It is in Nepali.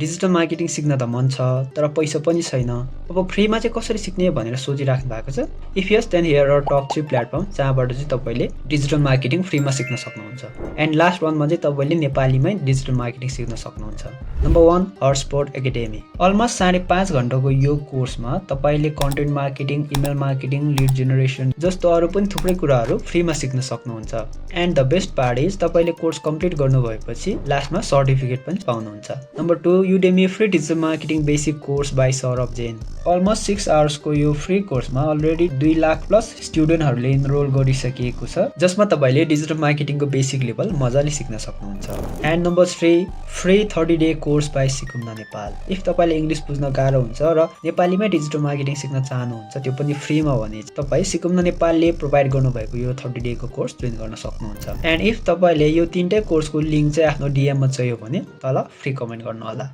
डिजिटल मार्केटिङ सिक्न त मन छ तर पैसा पनि छैन। अब फ्रीमा चाहिँ कसरी सिक्ने भनेर सोचिराख्नु भएको छ? If yes then here are top 3 platform जहाँबाट चाहिँ तपाईले डिजिटल मार्केटिङ फ्रीमा सिक्न सक्नुहुन्छ। एन्ड लास्ट वानमा चाहिँ तपाईले नेपालीमै डिजिटल मार्केटिङ सिक्न सक्नुहुन्छ। Number 1 hotspot academy. अलमोस्ट 5.5 घण्टाको यो कोर्समा तपाईले content marketing, email marketing, lead generation जस्तो अरु पनि थुप्रै कुराहरू फ्रीमा सिक्न सक्नुहुन्छ। And the best part is तपाईले कोर्स कम्प्लिट गर्नुभएपछि लास्टमा सर्टिफिकेट पनि पाउनुहुन्छ। Number 2 Udemy free digital marketing basic course by Saurabh Jain. Almost 6 आवर्सको यो फ्री कोर्समा अलरेडी 2 लाख प्लस स्टुडेन्टहरूले इनरोल गरिसकिएको छ, जसमा तपाईले डिजिटल मार्केटिङको बेसिक लेभल मजाले सिक्न सक्नुहुन्छ। And number 3 free 30 day course by Sikumna Nepal. If तपाईले इङ्ग्लिस बुझ्न गाह्रो हुन्छ र नेपालीमै डिजिटल मार्केटिङ सिक्न चाहनुहुन्छ, त्यो पनि फ्रीमा भने तपाई सिकुम्ना नेपालले प्रोभाइड गर्नुभएको यो 30 डे को कोर्स जोइन गर्न सक्नुहुन्छ। एन्ड इफ तपाईले यो तीनटै कोर्सको लिंक चाहिँ आफ्नो DM मा चाहियो भने तल फ्री कमेन्ट गर्नु होला।